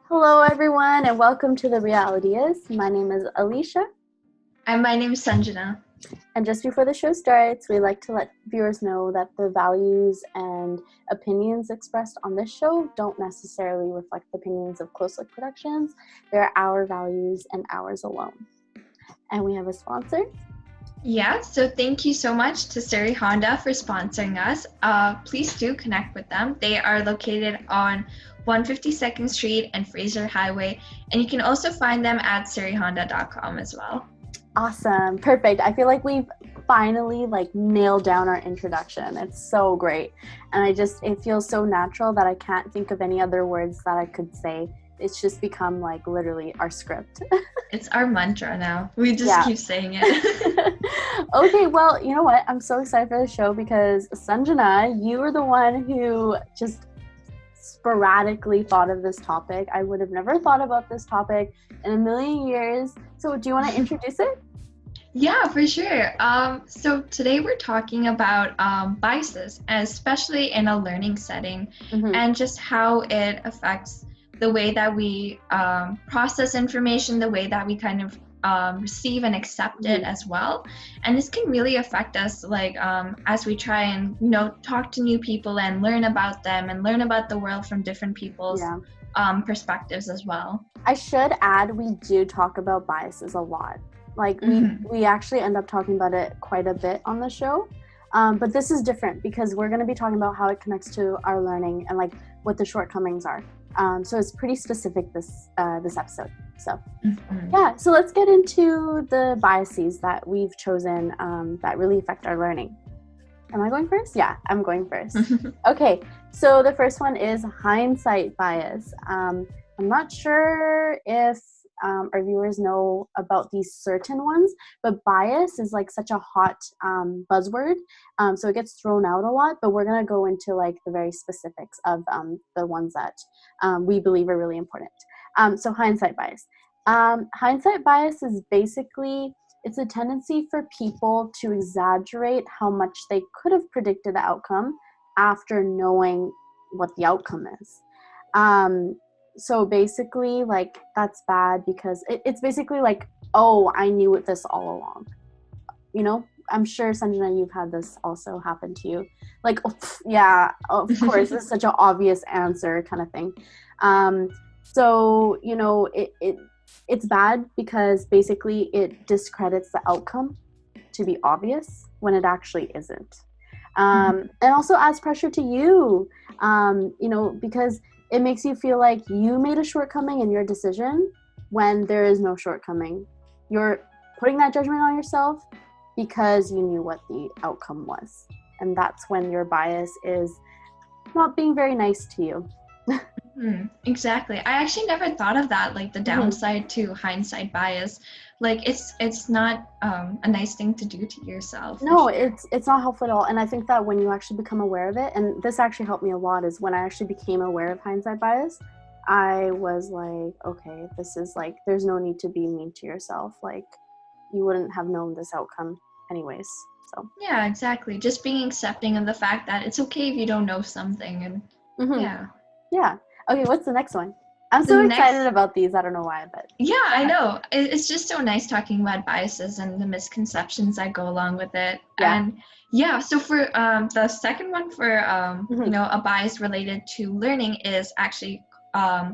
Hello, everyone, and welcome to The Reality Is. My name is Alicia, And my name is Sanjana. and just before the show starts, we like to let viewers know that the values and opinions expressed on this show don't necessarily reflect the opinions of Close Look Productions. They're our values and ours alone. And we have a sponsor. Yeah, so thank you so much to Surrey Honda for sponsoring us. Please do connect with them. They are located on 152nd Street and Fraser Highway, and you can also find them at surreyhonda.com as well. Awesome. Perfect. I feel like we've finally nailed down our introduction. It's so great. And it feels so natural that I can't think of any other words that I could say. It's just become literally our script. It's our mantra now. We just keep saying it. Okay, well, you know what? I'm so excited for the show because Sanjana, you were the one who just sporadically thought of this topic. I would have never thought about this topic in a million years. So do you want to introduce it? Yeah, for sure. So today we're talking about biases, especially in a learning setting, and just how it affects the way that we process information, the way that we kind of receive and accept it as well. And this can really affect us as we try and talk to new people and learn about them and learn about the world from different people's perspectives as well. I should add, we do talk about biases a lot. We actually end up talking about it quite a bit on the show. But this is different because we're going to be talking about how it connects to our learning and what the shortcomings are. So it's pretty specific this episode. So so let's get into the biases that we've chosen that really affect our learning. Am I going first? Yeah, I'm going first. Okay, so the first one is hindsight bias. I'm not sure if our viewers know about these certain ones, but bias is such a hot buzzword, so it gets thrown out a lot, but we're going to go into the very specifics of the ones that we believe are really important. So hindsight bias. Hindsight bias is basically, it's a tendency for people to exaggerate how much they could have predicted the outcome after knowing what the outcome is. So basically, that's bad because it's basically oh, I knew this all along. I'm sure, Sanjana, you've had this also happen to you. Oh, yeah, of course, this is such an obvious answer kind of thing. So, it's bad because basically it discredits the outcome to be obvious when it actually isn't. And also adds pressure to you, because it makes you feel like you made a shortcoming in your decision when there is no shortcoming. You're putting that judgment on yourself because you knew what the outcome was. And that's when your bias is not being very nice to you. Exactly. I actually never thought of that, the downside to hindsight bias. It's not a nice thing to do to yourself. No, it's not helpful at all. And I think that when you actually become aware of it, and this actually helped me a lot, is when I actually became aware of hindsight bias, I was okay, this is there's no need to be mean to yourself. You wouldn't have known this outcome anyways. So yeah, exactly. Just being accepting of the fact that it's okay if you don't know something. And yeah. Okay, what's the next one? I'm so excited about these. I don't know why, but yeah, I know. It's just so nice talking about biases and the misconceptions that go along with it. And so for the second one for a bias related to learning is actually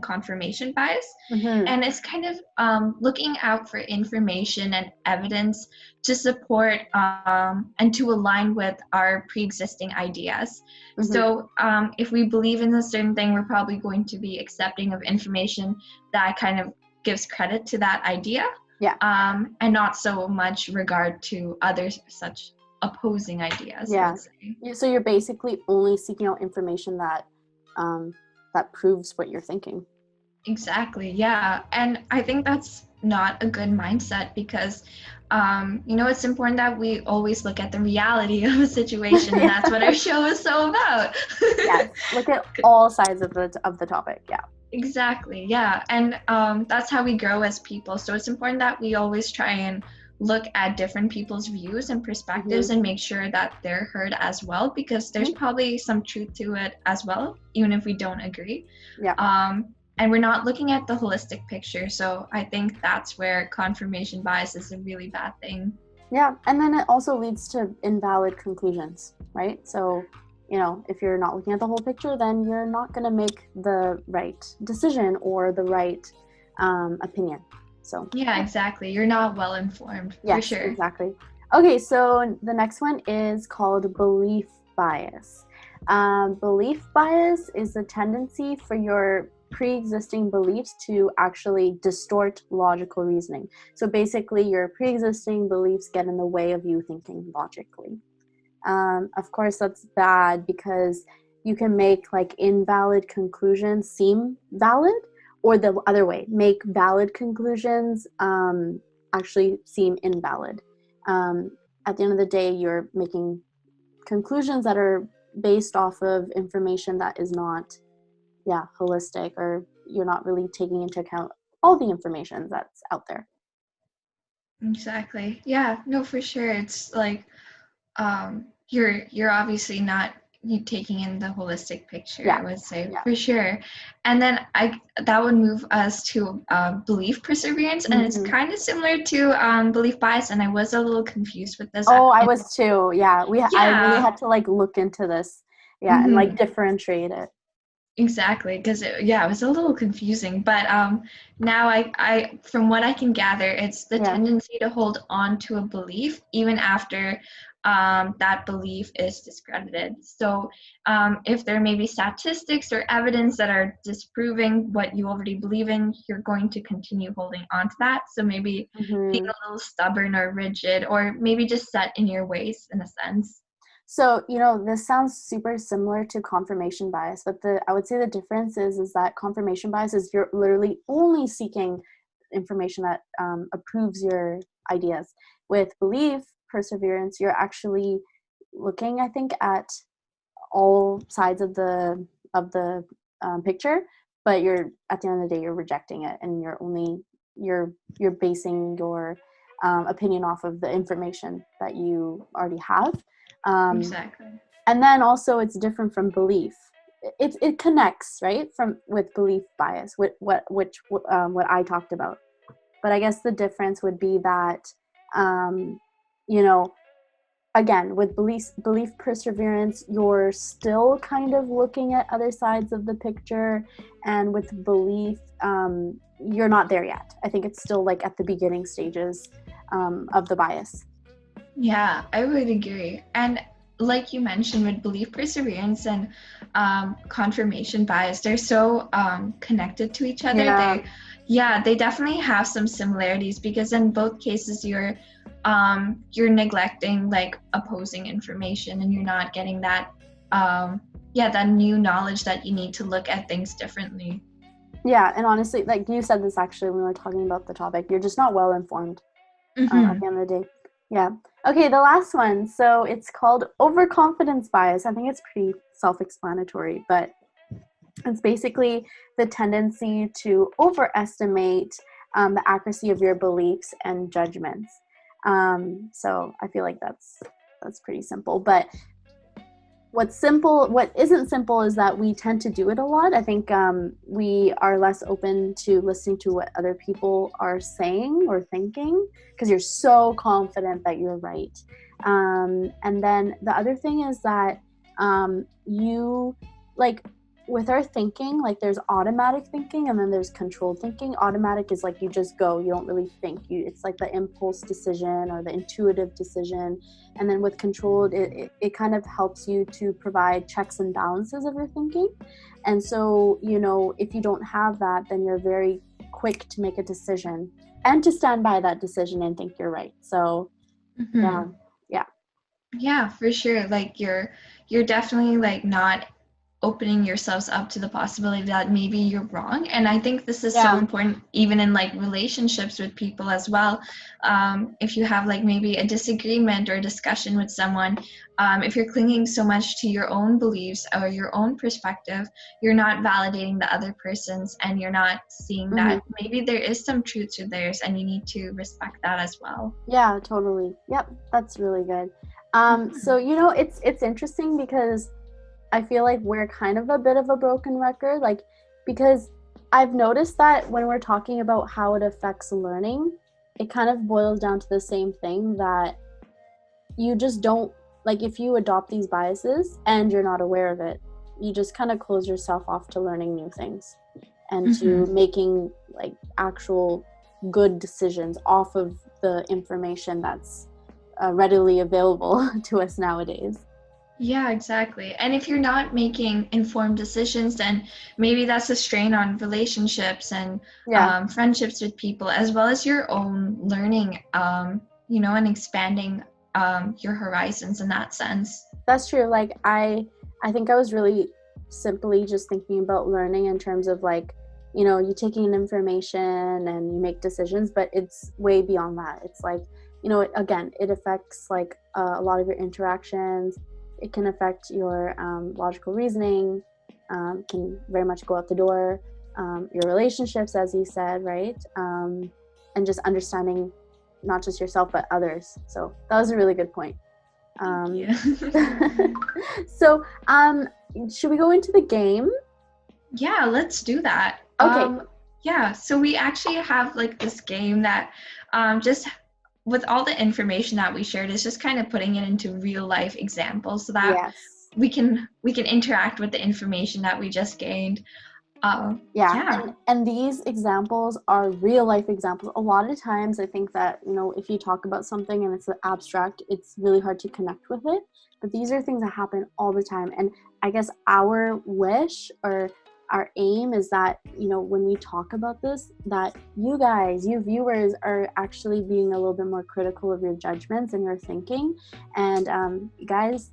confirmation bias. And it's kind of looking out for information and evidence to support and to align with our pre-existing ideas. So if we believe in a certain thing, we're probably going to be accepting of information that kind of gives credit to that idea, and not so much regard to others such opposing ideas. So you're basically only seeking out information that that proves what you're thinking. Exactly, yeah. And I think that's not a good mindset because, it's important that we always look at the reality of a situation, and that's what our show is so about. Yes, look at all sides of the topic, Exactly, yeah. And that's how we grow as people. So it's important that we always try and look at different people's views and perspectives and make sure that they're heard as well, because there's probably some truth to it as well, even if we don't agree. and we're not looking at the holistic picture. So I think that's where confirmation bias is a really bad thing. Yeah, and then it also leads to invalid conclusions, right? So, if you're not looking at the whole picture, then you're not going to make the right decision or the right opinion. So yeah, exactly. You're not well informed. Yes, for sure. Exactly. Okay, so the next one is called belief bias. Belief bias is the tendency for your pre-existing beliefs to actually distort logical reasoning. So basically, your pre-existing beliefs get in the way of you thinking logically. Of course, that's bad because you can make like invalid conclusions seem valid, or the other way, make valid conclusions actually seem invalid. At the end of the day, you're making conclusions that are based off of information that is not, holistic, or you're not really taking into account all the information that's out there. Exactly. Yeah, no, for sure. It's like you're obviously not taking in the holistic picture, I would say, for sure. And then that would move us to belief perseverance, and it's kind of similar to belief bias, and I was a little confused with this. I was too. Yeah, I really had to like look into this, and like differentiate it. Exactly, because it was a little confusing, but now I from what I can gather, it's the tendency to hold on to a belief even after that belief is discredited. So if there may be statistics or evidence that are disproving what you already believe in, you're going to continue holding on to that. So maybe being a little stubborn or rigid, or maybe just set in your ways in a sense. So, this sounds super similar to confirmation bias, but I would say the difference is that confirmation bias is you're literally only seeking information that approves your ideas. With belief perseverance, you're actually looking, I think, at all sides of the picture, but you're, at the end of the day, you're rejecting it, and you're basing your opinion off of the information that you already have. Exactly. And then also it's different from belief. It connects, right, with belief bias, what I talked about. But I guess the difference would be that, again, with belief perseverance, you're still kind of looking at other sides of the picture, and with belief, you're not there yet. I think it's still like at the beginning stages of the bias. Yeah, I would agree. And like you mentioned, with belief perseverance and confirmation bias, they're so connected to each other. They definitely have some similarities, because in both cases you're neglecting like opposing information, and you're not getting that that new knowledge that you need to look at things differently. Yeah, and honestly, like you said this actually when we were talking about the topic, you're just not well informed at the end of the day. Yeah. Okay, the last one. So it's called overconfidence bias. I think it's pretty self-explanatory, but it's basically the tendency to overestimate the accuracy of your beliefs and judgments. So I feel like that's pretty simple. But what isn't simple is that we tend to do it a lot. I think we are less open to listening to what other people are saying or thinking, because you're so confident that you're right. And then the other thing is that you, like, with our thinking, like there's automatic thinking and then there's controlled thinking. Automatic is like you just go, you don't really think. It's like the impulse decision or the intuitive decision. And then with controlled, it kind of helps you to provide checks and balances of your thinking. And so, if you don't have that, then you're very quick to make a decision and to stand by that decision and think you're right. So, yeah, for sure. Like you're definitely like not opening yourselves up to the possibility that maybe you're wrong. And I think this is so important even in like relationships with people as well. If you have like maybe a disagreement or a discussion with someone, if you're clinging so much to your own beliefs or your own perspective, you're not validating the other person's, and you're not seeing that maybe there is some truth to theirs, and you need to respect that as well. Yeah, totally. Yep, that's really good. So it's interesting because I feel like we're kind of a bit of a broken record, like, because I've noticed that when we're talking about how it affects learning, it kind of boils down to the same thing, that you just don't, like, if you adopt these biases and you're not aware of it, you just kind of close yourself off to learning new things and to making like actual good decisions off of the information that's readily available to us nowadays. Yeah, exactly. And if you're not making informed decisions, then maybe that's a strain on relationships and friendships with people, as well as your own learning, and expanding your horizons in that sense. That's true. Like, I think I was really simply just thinking about learning in terms of like, you taking in information and you make decisions, but it's way beyond that. It's like, again, it affects like a lot of your interactions. It can affect your logical reasoning, can very much go out the door, your relationships, as you said, right? And just understanding not just yourself, but others. So that was a really good point. So should we go into the game? Yeah, let's do that. Okay. So we actually have like this game that just with all the information that we shared is just kind of putting it into real life examples so that we can interact with the information that we just gained. And these examples are real life examples. A lot of times I think that, if you talk about something and it's abstract, it's really hard to connect with it. But these are things that happen all the time. And I guess our wish or our aim is that, when we talk about this, that you guys, you viewers, are actually being a little bit more critical of your judgments and your thinking. And guys,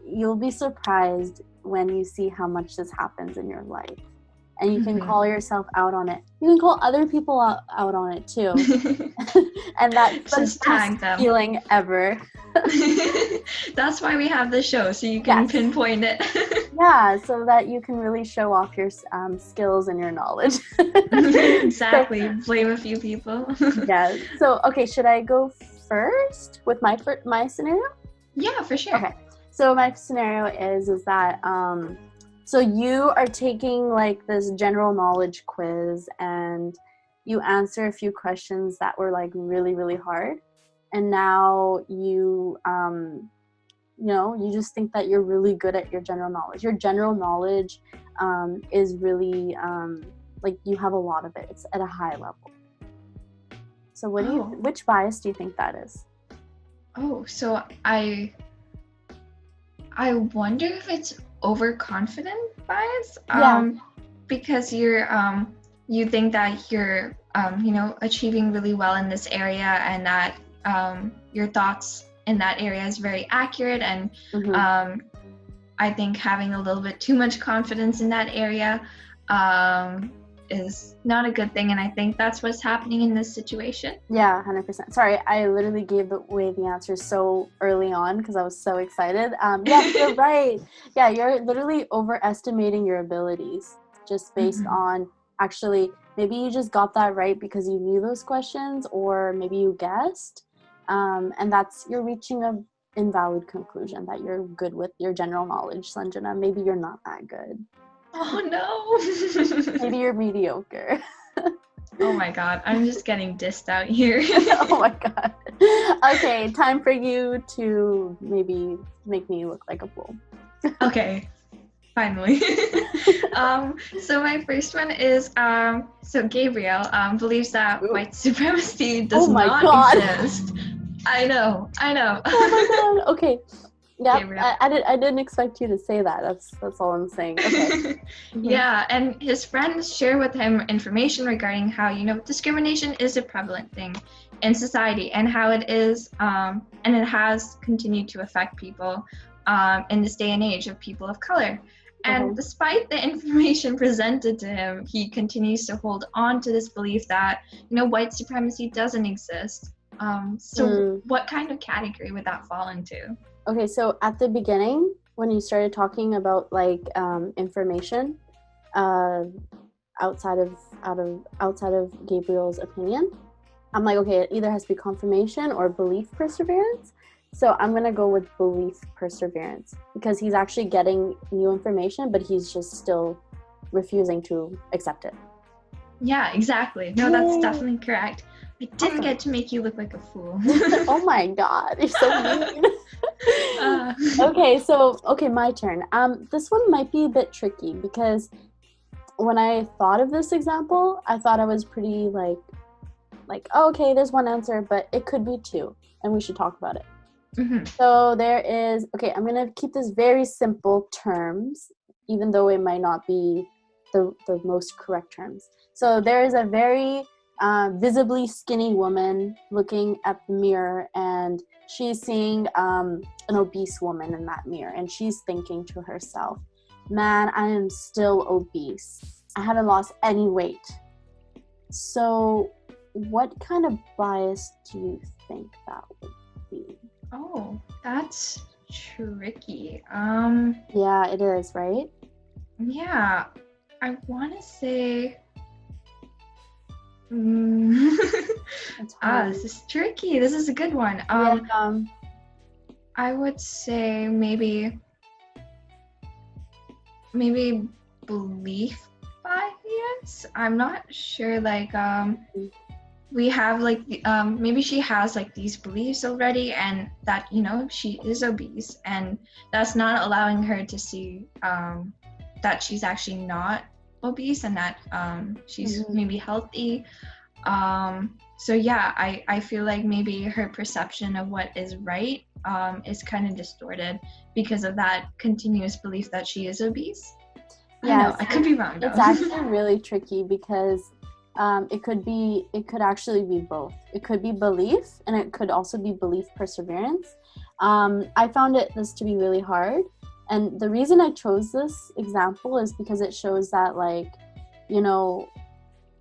you'll be surprised when you see how much this happens in your life. And you can call yourself out on it. You can call other people out on it too. And that's the best feeling ever. That's why we have the show, so you can pinpoint it. So that you can really show off your skills and your knowledge. Exactly. Blame a few people. So, okay, should I go first with my scenario? Yeah, for sure. Okay. So my scenario is that so you are taking like this general knowledge quiz and you answer a few questions that were like really, really hard. And now you just think that you're really good at your general knowledge. Your general knowledge is really like you have a lot of it. It's at a high level. So which bias do you think that is? Oh, so I wonder if it's overconfident bias. Because you think that you're achieving really well in this area and that your thoughts in that area is very accurate, and I think having a little bit too much confidence in that area is not a good thing, and I think that's what's happening in this situation. 100%. Sorry, I literally gave away the answer so early on because I was so excited. You're right. You're literally overestimating your abilities just based on, actually, maybe you just got that right because you knew those questions, or maybe you guessed, and you're reaching an invalid conclusion that you're good with your general knowledge, Sanjana. Maybe you're not that good. Oh no. Maybe you're mediocre. Oh my god, I'm just getting dissed out here. Oh my god. Okay, time for you to maybe make me look like a fool. Okay, finally. So my first one is so Gabriel believes that white supremacy does not exist. I know. Oh my god. Okay. Yeah, I didn't expect you to say that. That's all I'm saying. Okay. Yeah, and his friends share with him information regarding how, discrimination is a prevalent thing in society, and how it is, and it has continued to affect people in this day and age of people of color. And despite the information presented to him, he continues to hold on to this belief that, white supremacy doesn't exist. So what kind of category would that fall into? Okay, so at the beginning, when you started talking about like information outside of Gabriel's opinion, I'm like, okay, it either has to be confirmation or belief perseverance. So I'm gonna go with belief perseverance because he's actually getting new information, but he's just still refusing to accept it. Yeah, exactly. No, that's Yay. definitely correct. I didn't get to make you look like a fool. Oh my god, you're so mean. Okay, my turn. This one might be a bit tricky because when I thought of this example, I thought I was pretty oh, okay, there's one answer, but it could be two, and we should talk about it. Mm-hmm. So there is, okay, I'm gonna keep this very simple terms, even though it might not be the most correct terms. So there is a very visibly skinny woman looking at the mirror, and she's seeing an obese woman in that mirror, and she's thinking to herself, man, I am still obese. I haven't lost any weight. So what kind of bias do you think that would be? Oh, that's tricky. Yeah, it is, right? Yeah, I want to say this is tricky. This is a good one. I would say maybe belief bias. I'm not sure, we have maybe she has these beliefs already, and that she is obese, and that's not allowing her to see that she's actually not obese, and that she's maybe healthy. So yeah, I feel like maybe her perception of what is right is kind of distorted because of that continuous belief that she is obese. Yeah, I could be wrong though. It's actually really tricky because it could actually be both. It could be belief, and it could also be belief perseverance. I found this to be really hard, and the reason I chose this example is because it shows that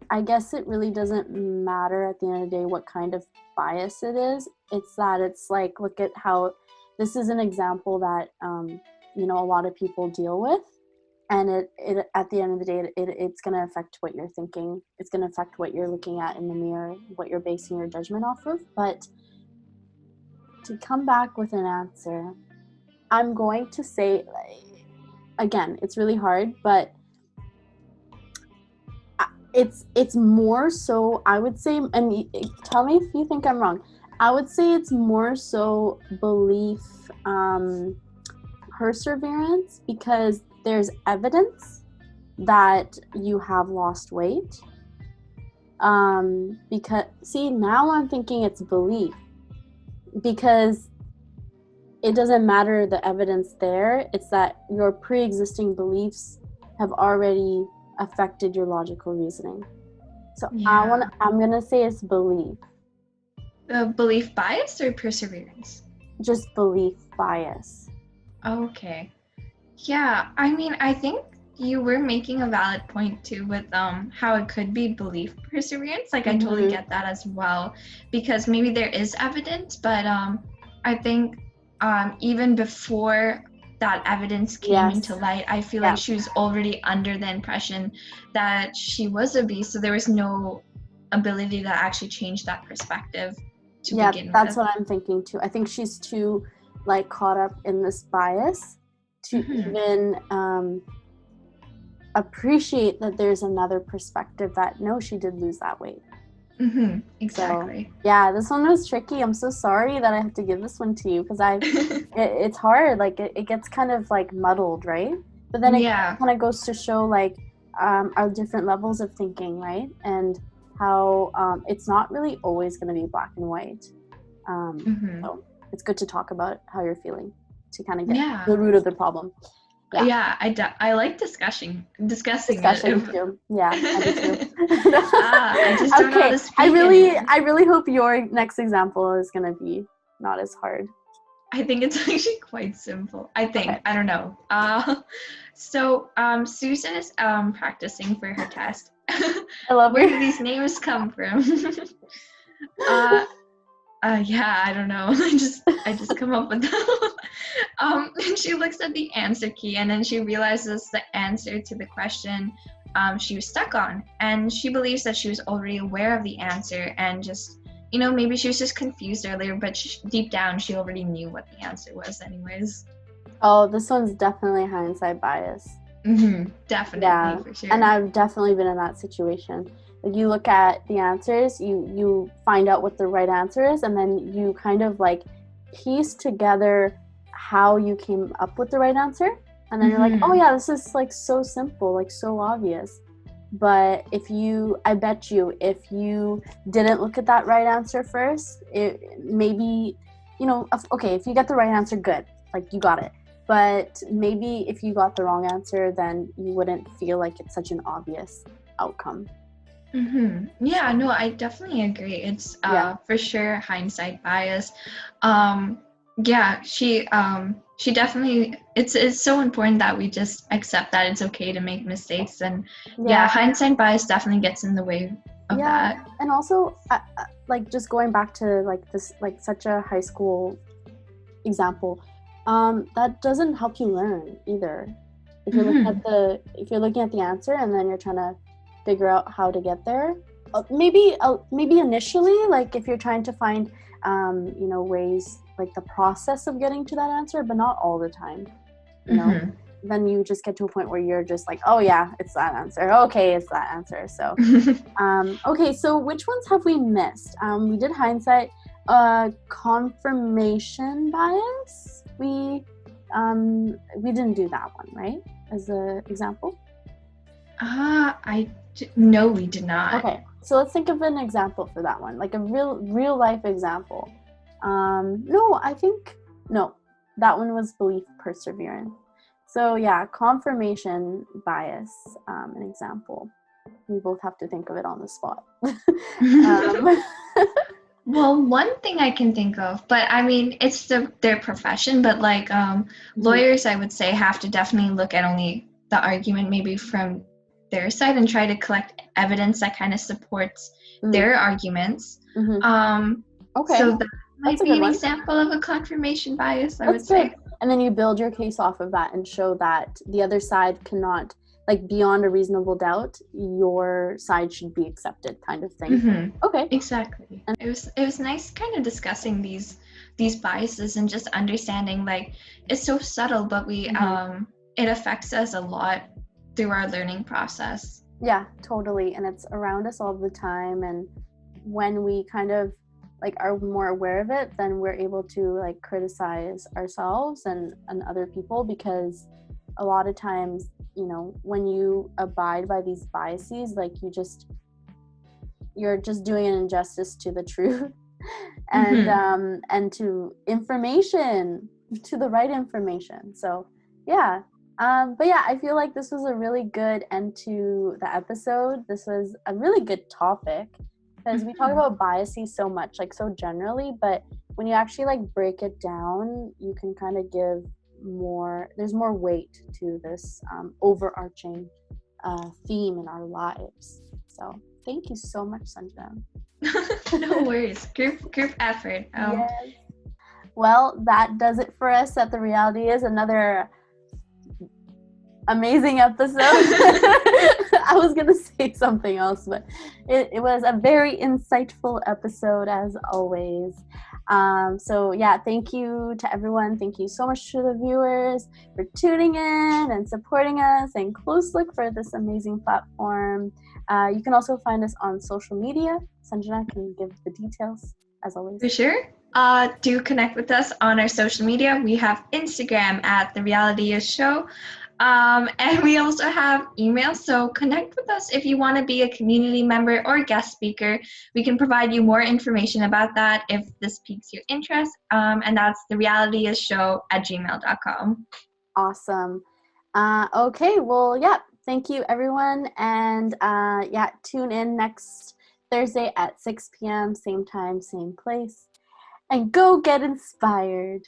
I guess it really doesn't matter at the end of the day what kind of bias it is. It's that it's look at how this is an example that a lot of people deal with, and it at the end of the day it's going to affect what you're thinking. It's going to affect what you're looking at in the mirror, what you're basing your judgment off of. But to come back with an answer, I'm going to say, again, it's really hard, but it's more so, I would say, and tell me if you think I'm wrong, I would say it's more so belief perseverance, because there's evidence that you have lost weight. Because see, now I'm thinking it's belief, because it doesn't matter the evidence there, it's that your pre-existing beliefs have already affected your logical reasoning. So yeah. I'm gonna say it's belief. Belief bias or perseverance? Just belief bias. Okay. Yeah, I mean, I think you were making a valid point too with how it could be belief perseverance. I totally get that as well, because maybe there is evidence, but I think even before that evidence came into light, I feel like she was already under the impression that she was obese, so there was no ability to actually change that perspective to begin with. That's what I'm thinking too. I think she's too caught up in this bias to even appreciate that there's another perspective, that no, she did lose that weight. Exactly. So, yeah, this one was tricky. I'm so sorry that I have to give this one to you, because it's hard. It gets kind of muddled, right? But then it kind of goes to show our different levels of thinking, right? And how it's not really always going to be black and white. So it's good to talk about how you're feeling to kind of get the root of the problem. I like discussing it. Too. Yeah, I do too. I just don't know how to speak. I really hope your next example is gonna be not as hard. I think it's actually quite simple. I think. Okay. I don't know. So Susan is practicing for her test. I love Where do these names come from? I don't know. I just come up with them. And she looks at the answer key, and then she realizes the answer to the question she was stuck on, and she believes that she was already aware of the answer, and just maybe she was just confused earlier, but deep down she already knew what the answer was anyways. Oh, this one's definitely hindsight bias. Definitely, for sure. And I've definitely been in that situation. Like you look at the answers, you find out what the right answer is, and then you kind of like piece together how you came up with the right answer, and then you're like, oh yeah, this is like so simple, like so obvious. But I bet you if you didn't look at that right answer first, it maybe, okay, if you get the right answer, good, like you got it. But maybe if you got the wrong answer, then you wouldn't feel like it's such an obvious outcome. Yeah, no, I definitely agree. It's for sure hindsight bias. Yeah, she definitely, it's so important that we just accept that it's okay to make mistakes, and hindsight bias definitely gets in the way of that. And also like just going back to like this, like such a high school example, that doesn't help you learn either. If you're looking at the answer and then you're trying to figure out how to get there, maybe initially, like if you're trying to find ways, like the process of getting to that answer, but not all the time, then you just get to a point where you're just like, oh yeah, it's that answer, okay, it's that answer. So okay, so which ones have we missed? We did hindsight, confirmation bias, we didn't do that one, right, as an example? No, we did not. Okay, so let's think of an example for that one, like a real life example. No, that one was belief perseverance. So yeah, confirmation bias, an example. We both have to think of it on the spot. Well, one thing I can think of, but I mean, it's their profession, but like lawyers, I would say, have to definitely look at only the argument maybe from their side and try to collect evidence that kind of supports their arguments. Okay. So that might be an example of a confirmation bias, I would say. And then you build your case off of that and show that the other side cannot, like beyond a reasonable doubt, your side should be accepted, kind of thing. Okay. Exactly. And it was nice kind of discussing these biases and just understanding, like, it's so subtle, but we it affects us a lot through our learning process. Yeah, totally. And it's around us all the time, and when we kind of like are more aware of it, then we're able to like criticize ourselves and other people, because a lot of times, when you abide by these biases, like you're just doing an injustice to the truth and to information, to the right information. So yeah. But yeah, I feel like this was a really good end to the episode. This was a really good topic, because we talk about biases so much, like so generally, but when you actually like break it down, you can kind of give there's more weight to this overarching theme in our lives. So thank you so much, Sanjana. No worries. Group effort. Yes. Well, that does it for us at The Reality Is. Another amazing episode. I was gonna say something else, but it was a very insightful episode as always. So yeah, thank you to everyone. Thank you so much to the viewers for tuning in and supporting us, and close look for this amazing platform. You can also find us on social media. Sanjana can give the details as always. For sure. Do connect with us on our social media. We have Instagram at The Reality Is Show. And we also have email, so connect with us if you want to be a community member or guest speaker. We can provide you more information about that if this piques your interest, and that's therealityisshow@gmail.com. Awesome. Okay, well, yeah, thank you everyone, and tune in next Thursday at 6 p.m. same time, same place, and go get inspired.